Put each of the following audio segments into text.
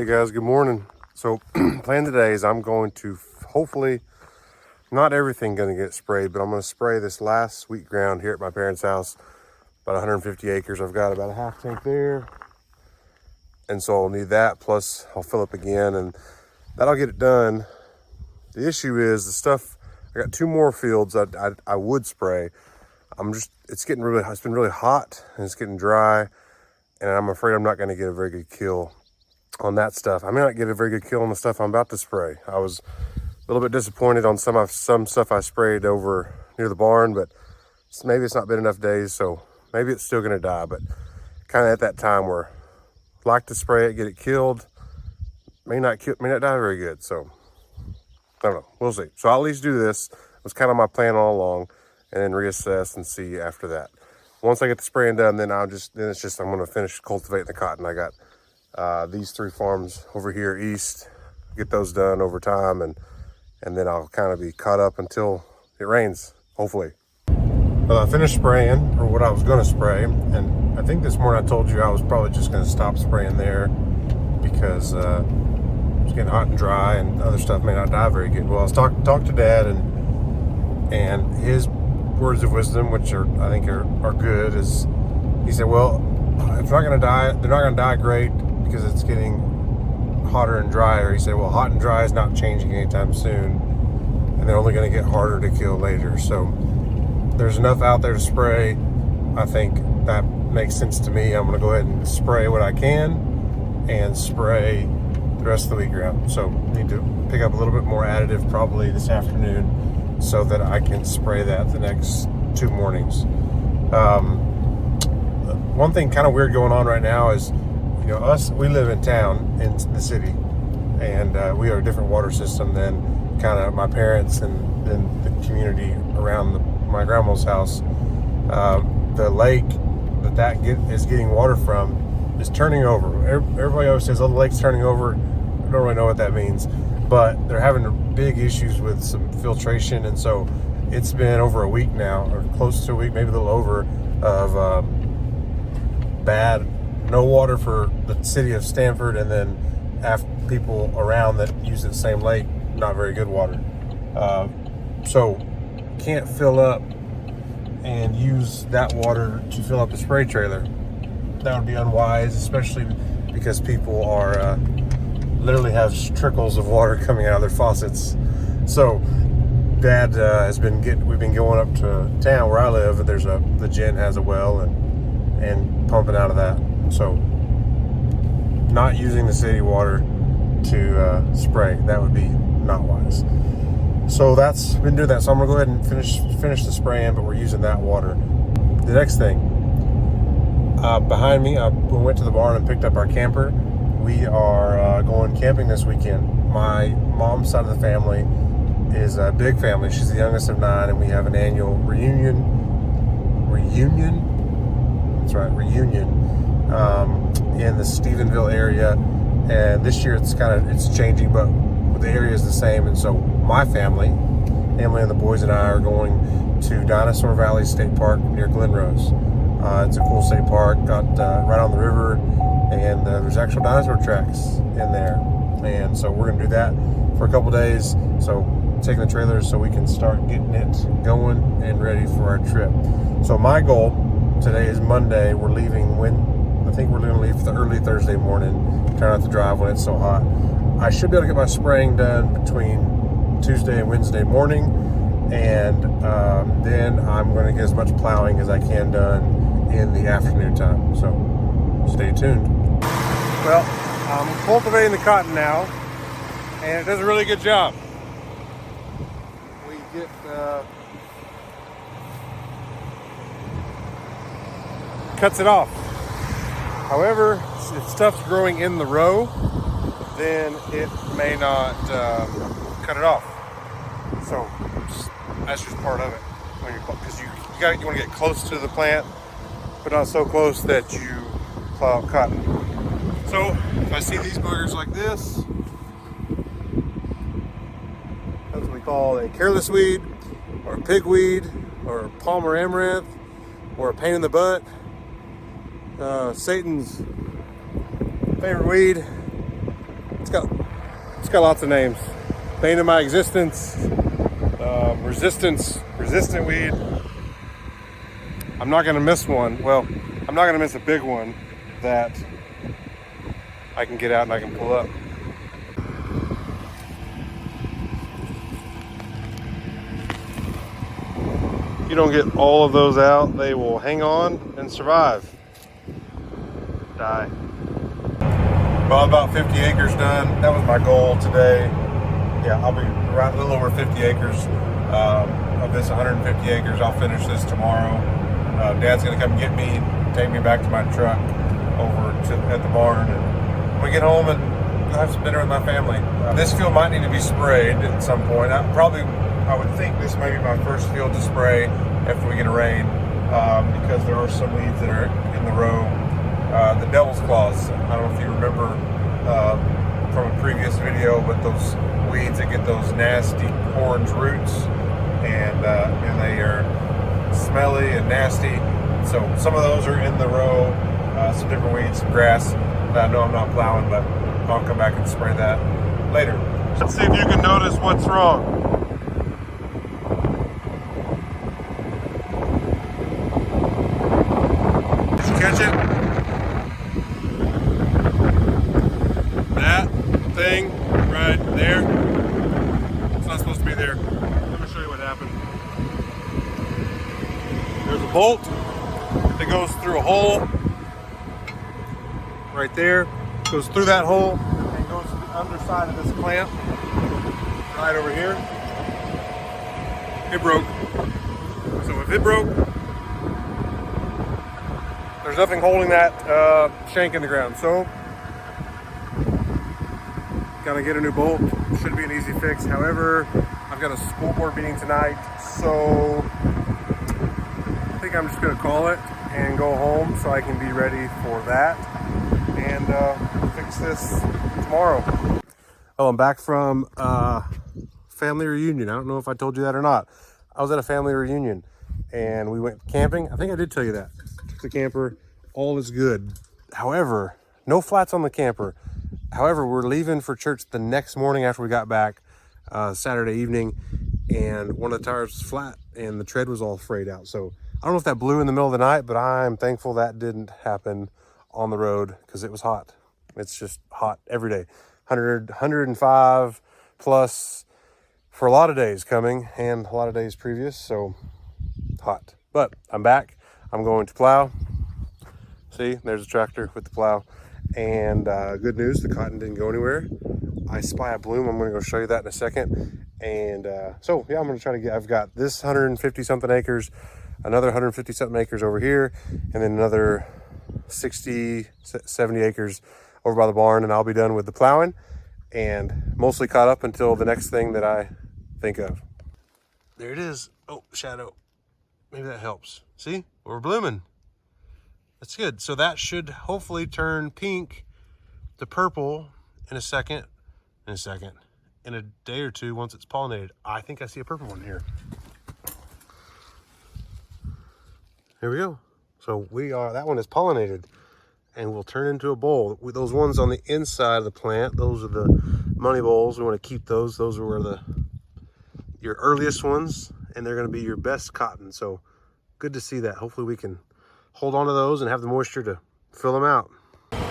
guys, good morning. So plan today is I'm going to hopefully, not everything going to get sprayed, but I'm going to spray this last wheat ground here at my parents' house, about 150 acres. I've got about a half tank there, and so I'll need that, plus I'll fill up again, and that'll get it done. The issue is the stuff, I got 2 more fields I would spray. It's been really hot and it's getting dry, and I'm afraid I'm not going to get a very good kill on that stuff. I may not get a very good kill on the stuff I'm about to spray. I was a little bit disappointed on some stuff I sprayed over near the barn, but maybe it's not been enough days, so maybe it's still going to die. But kind of at that time where I like to spray it, get it killed, may not die very good. So I don't know, we'll see. So I'll at least do this. It was kind of my plan all along, and then reassess and see after that. Once I get the spraying done, then I'm going to finish cultivating the cotton. I got these 3 farms over here east, get those done over time, and then I'll kind of be caught up until it rains, hopefully. Well, I finished spraying, or what I was going to spray, and I think this morning I told you I was probably just going to stop spraying there because it's getting hot and dry, and other stuff may not die very good. Well, I was talked to Dad, and his words of wisdom, which I think are good, is he said, well, if they're not going to die great because it's getting hotter and drier. He said, well, hot and dry is not changing anytime soon, and they're only going to get harder to kill later. So there's enough out there to spray. I think that makes sense to me. I'm going to go ahead and spray what I can and spray the rest of the wheat ground. So need to pick up a little bit more additive probably this afternoon so that I can spray that the next 2 mornings. One thing kind of weird going on right now is, we live in town, in the city, and we are a different water system than kind of my parents and then the community around my grandma's house. The lake that is getting water from is turning over. Everybody always says, oh, the lake's turning over. I don't really know what that means, but they're having big issues with some filtration, and so it's been over a week now, or close to a week, maybe a little over, of no water for the city of Stanford, and then people around that use the same lake, not very good water. So can't fill up and use that water to fill up the spray trailer. That would be unwise, especially because people are literally have trickles of water coming out of their faucets. So Dad we've been going up to town where I live, and the gen has a well and pumping out of that. So not using the city water to spray, that would be not wise. So that's been doing that. So I'm gonna go ahead and finish the spraying, but we're using that water. The next thing, behind me, we went to the barn and picked up our camper. We are going camping this weekend. My mom's side of the family is a big family. She's the youngest of 9, and we have an annual reunion. That's right, reunion in the Stephenville area. And this year it's changing, but the area is the same. And so my family, Emily and the boys and I, are going to Dinosaur Valley State Park near Glen Rose. It's a cool state park, got right on the river, and there's actual dinosaur tracks in there. And so we're gonna do that for a couple days. So taking the trailers so we can start getting it going and ready for our trip. So my goal today is Monday. We're leaving I think we're gonna leave the early Thursday morning. Try not to drive when it's so hot. I should be able to get my spraying done between Tuesday and Wednesday morning, and then I'm going to get as much plowing as I can done in the afternoon time. So stay tuned. Well, I'm cultivating the cotton now, and it does a really good job. We get cuts it off. However, if stuff's growing in the row, then it may not cut it off. So that's just part of it. Because you want to get close to the plant, but not so close that you plow up cotton. So if I see these boogers like this, that's what we call a careless weed, or a pigweed, or a Palmer amaranth, or a pain in the butt. Satan's favorite weed. It's got lots of names. Bane of my existence, resistant weed. I'm not gonna miss one. Well, I'm not gonna miss a big one that I can get out and I can pull up. You don't get all of those out, they will hang on and survive. Die. Well, about 50 acres done. That was my goal today. Yeah, I'll be right a little over 50 acres of this 150 acres. I'll finish this tomorrow. Dad's gonna come get me, take me back to my truck over at the barn, and we get home and have some dinner with my family. This field might need to be sprayed at some point. I would think this may be my first field to spray after we get a rain, because there are some weeds that are in the row. The devil's claws. I don't know if you remember from a previous video, but those weeds that get those nasty orange roots, and they are smelly and nasty. So some of those are in the row. Some different weeds, some grass that I know I'm not plowing, but I'll come back and spray that later. Let's see if you can notice what's wrong. Did you catch it? That thing right there. It's not supposed to be there. Let me show you what happened. There's a bolt that goes through a hole right there. Goes through that hole and goes to the underside of this clamp right over here. It broke. So if it broke, there's nothing holding that shank in the ground. So gotta get a new bolt. Should be an easy fix. However, I've got a school board meeting tonight, so I think I'm just gonna call it and go home so I can be ready for that and fix this tomorrow. Oh, I'm back from family reunion. I don't know if I told you that or not. I was at a family reunion and we went camping. I think I did tell you that. Took the camper, all is good. However, no flats on the camper. However, we're leaving for church the next morning after we got back, Saturday evening, and one of the tires was flat and the tread was all frayed out. So I don't know if that blew in the middle of the night, but I'm thankful that didn't happen on the road because it was hot. It's just hot every day. 100, 105 plus for a lot of days coming and a lot of days previous, so hot. But I'm back. I'm going to plow. See, there's a tractor with the plow. And good news, the cotton didn't go anywhere. I spy a bloom. I'm going to go show you that in a second. And so yeah, I'm going to try to get, I've got this 150 something acres, another 150 something acres over here, and then another 60, 70 acres over by the barn, and I'll be done with the plowing and mostly caught up until the next thing that I think of. There it is. Oh, shadow. Maybe that helps. See, we're blooming. That's good. So that should hopefully turn pink to purple in a second. In a day or two, once it's pollinated. I think I see a purple one here. Here we go. So that one is pollinated and will turn into a bowl. With those ones on the inside of the plant, those are the money bowls. We want to keep those. Those are where your earliest ones, and they're going to be your best cotton. So good to see that. Hopefully we can hold on to those and have the moisture to fill them out.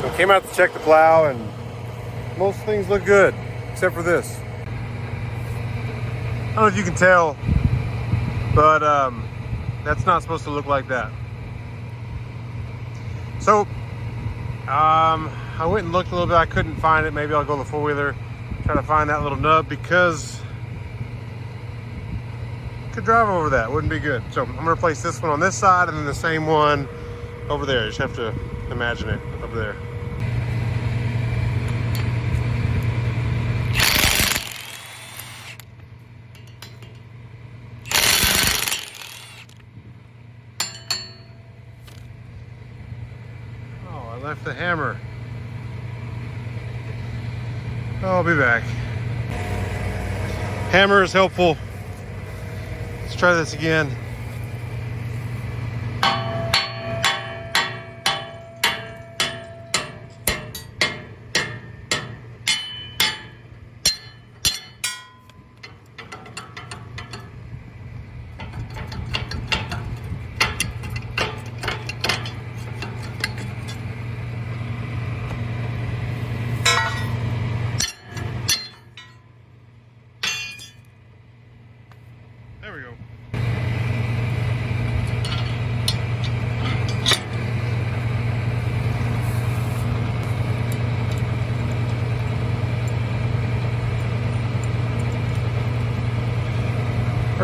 So came out to check the plow, and most things look good except for this. I don't know if you can tell, but that's not supposed to look like that. So I went and looked a little bit. I couldn't find it. Maybe I'll go to the four-wheeler, try to find that little nub, because I could drive over that. Wouldn't be good. So I'm gonna replace this one on this side and then the same one over there. You just have to imagine it over there. Oh, I left the hammer. I'll be back. Hammer is helpful. Let's try this again.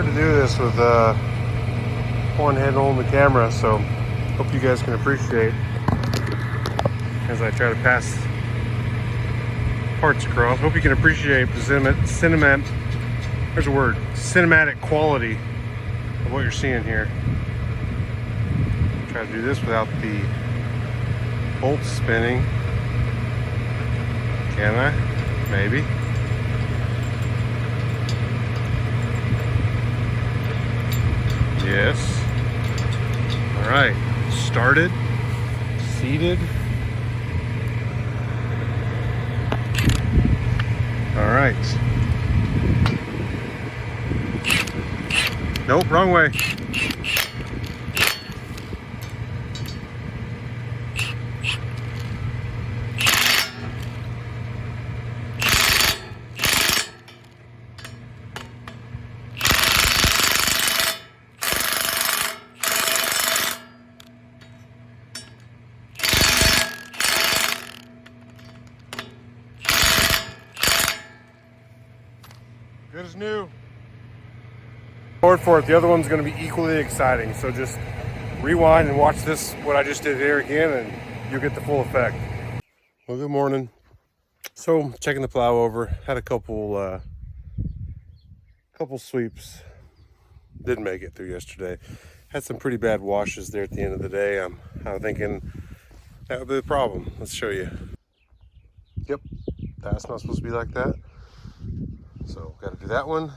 hard to do this with one hand holding the camera, so hope you guys can appreciate as I try to pass parts across. Hope you can appreciate the cinematic quality of what you're seeing here. Try to do this without the bolts spinning. Can I? Maybe. Yes. All right. Started. Seated. All right. Nope, wrong way. Good as new. Forward for it. The other one's going to be equally exciting. So just rewind and watch this, what I just did here again, and you'll get the full effect. Well, good morning. So checking the plow over. Had a couple sweeps. Didn't make it through yesterday. Had some pretty bad washes there at the end of the day. I'm thinking that would be the problem. Let's show you. Yep, that's not supposed to be like that. So got to do that one.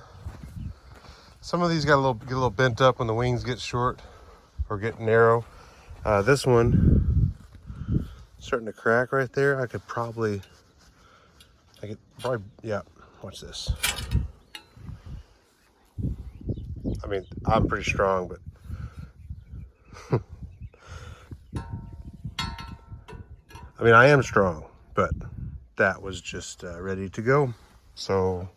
Some of these get a little bent up when the wings get short or get narrow. This one starting to crack right there. I could probably, yeah. Watch this. I mean, I'm pretty strong, but I mean, I am strong, but that was just ready to go. So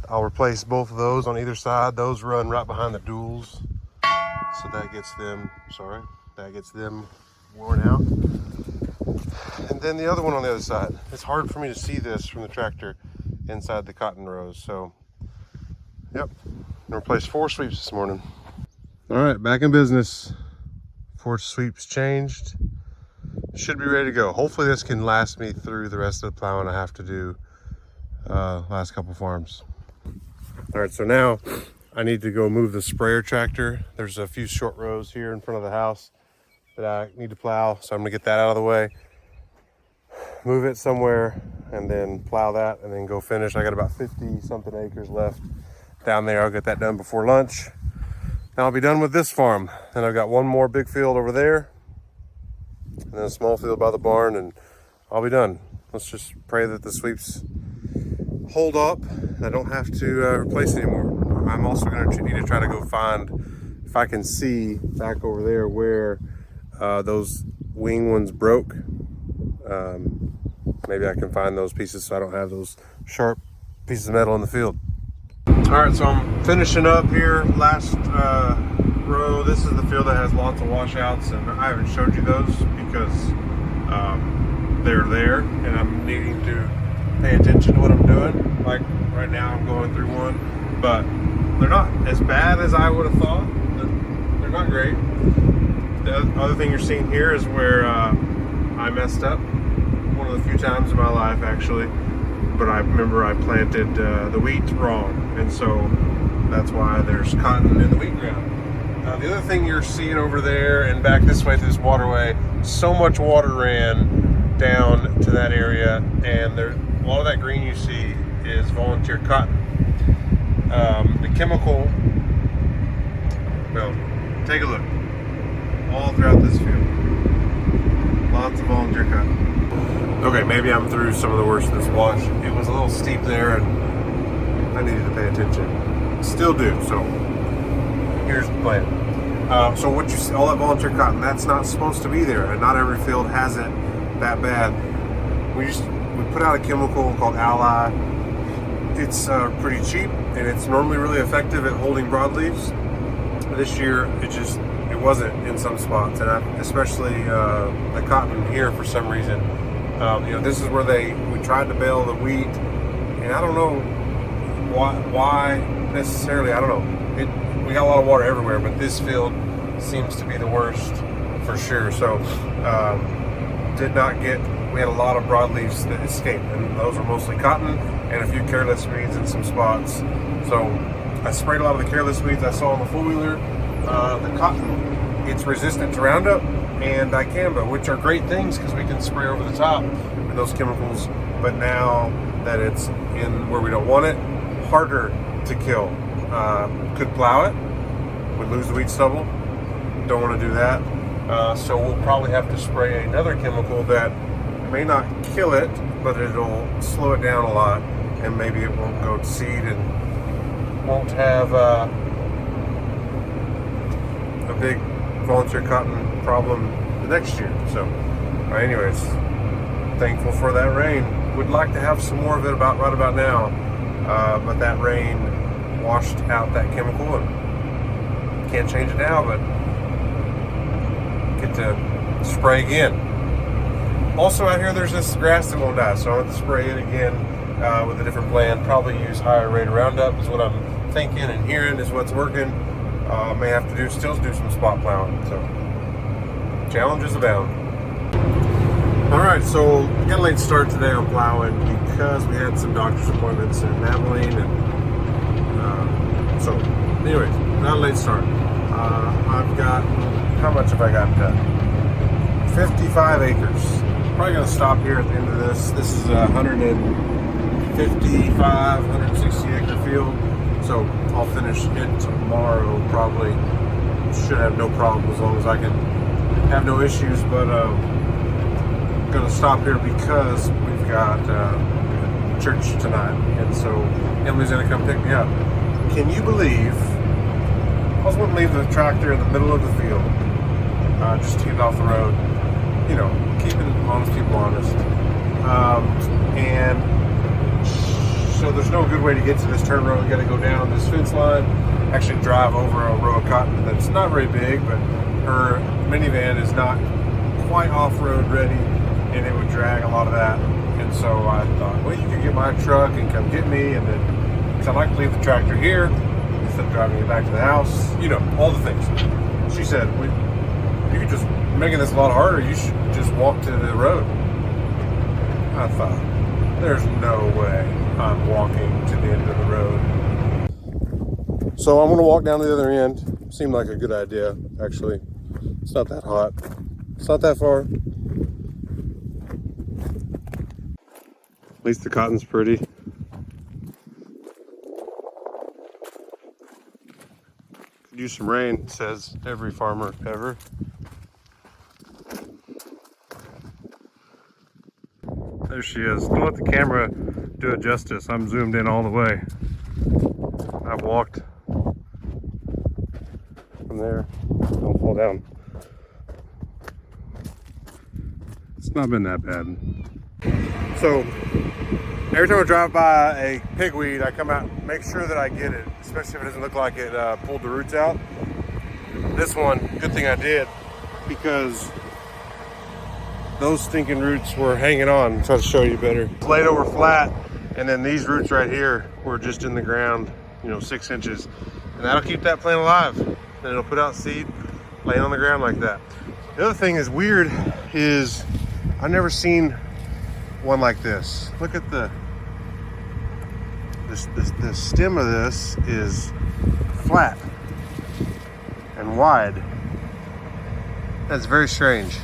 I'll replace both of those on either side. Those run right behind the duals. So that gets them worn out. And then the other one on the other side. It's hard for me to see this from the tractor inside the cotton rows. So, yep, I replaced 4 sweeps this morning. All right, back in business. 4 sweeps changed. Should be ready to go. Hopefully this can last me through the rest of the plowing I have to do last couple farms. All right, so now I need to go move the sprayer tractor. There's a few short rows here in front of the house that I need to plow, so I'm gonna get that out of the way, move it somewhere, and then plow that, and then go finish. I got about 50 something acres left down there. I'll get that done before lunch. Then I'll be done with this farm. Then I've got one more big field over there, and then a small field by the barn, and I'll be done. Let's just pray that the sweeps hold up and I don't have to replace anymore. I'm also going to need to try to go find, if I can see back over there where those wing ones broke. Maybe I can find those pieces so I don't have those sharp pieces of metal in the field. All right, so I'm finishing up here. Last row. This is the field that has lots of washouts, and I haven't showed you those because they're there, and I'm needing to pay attention to what I'm doing. Like right now, I'm going through one, but they're not as bad as I would have thought. They're not great. The other thing you're seeing here is where I messed up. One of the few times in my life, actually. But I remember I planted the wheat wrong, and so that's why there's cotton in the wheat ground. The other thing you're seeing over there and back this way through this waterway, so much water ran down to that area, and there, a lot of that green you see is volunteer cotton. The chemical, well, take a look. All throughout this field, lots of volunteer cotton. Okay, maybe I'm through some of the worst of this wash. It was a little steep there and I needed to pay attention. Still do, so here's the plan. So what you see, all that volunteer cotton, that's not supposed to be there, and not every field has it that bad. We put out a chemical called Ally. It's pretty cheap, and it's normally really effective at holding broadleaves. This year, it wasn't in some spots, and especially the cotton here for some reason. This is where we tried to bale the wheat, and I don't know why necessarily. I don't know. we got a lot of water everywhere, but this field seems to be the worst for sure. So we had a lot of broadleaves that escaped, and those were mostly cotton and a few careless weeds in some spots. So I sprayed a lot of the careless weeds I saw on the four-wheeler. The cotton, it's resistant to Roundup and dicamba, which are great things because we can spray over the top with those chemicals. But now that it's in where we don't want it, harder to kill. Could plow it, would lose the weed stubble. Don't want to do that. So we'll probably have to spray another chemical that may not kill it, but it'll slow it down a lot, and maybe it won't go to seed and won't have a big volunteer cotton problem the next year. So anyways, thankful for that rain. Would like to have some more of it right about now, but that rain washed out that chemical, and can't change it now, but get to spray again. Also out here there's this grass that won't die, so I want to spray it again with a different plan. Probably use higher rate of Roundup is what I'm thinking and hearing is what's working. May have to still do some spot plowing, so challenges abound. Alright, so I got a late start today on plowing because we had some doctor's appointments in Abilene, and so anyways, not a late start. I've got, how much have I got done? 55 acres. Probably gonna stop here at the end of this. This is a 155, 160 acre field. So I'll finish it tomorrow probably. Should have no problem as long as I can have no issues, but I'm gonna stop here because we've got church tonight, and so Emily's gonna come pick me up. Can you believe I was going to leave the tractor in the middle of the field just to get it off the road, you know, keeping honest people honest, and so there's no good way to get to this turn road. We got to go down this fence line, actually drive over a row of cotton that's not very big, but her minivan is not quite off-road ready, and it would drag a lot of that. And so I thought, well, you could get my truck and come get me, and then, because I'd like to leave the tractor here instead of driving it back to the house, you know, all the things. She said, you could just, making this a lot harder, you should just walk to the road. I thought, there's no way I'm walking to the end of the road. So I'm gonna walk down to the other end. Seemed like a good idea, actually. It's not that hot. It's not that far. At least the cotton's pretty. Could use some rain, says every farmer ever. There she is. Don't let the camera do it justice. I'm zoomed in all the way. I've walked from there. Don't fall down. It's not been that bad. So every time I drive by a pigweed, I come out, make sure that I get it, especially if it doesn't look like it pulled the roots out. This one, good thing I did, because those stinking roots were hanging on. Try to show you better. It's laid over flat, and then these roots right here were just in the ground, you know, 6 inches, and that'll keep that plant alive. And it'll put out seed laying on the ground like that. The other thing is weird is I've never seen one like this. Look at the stem of this is flat and wide. That's very strange.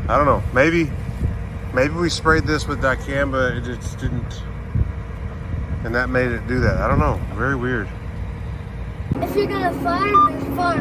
I don't know. Maybe we sprayed this with dicamba. It just didn't, and that made it do that. I don't know. Very weird. If you're gonna farm, farm.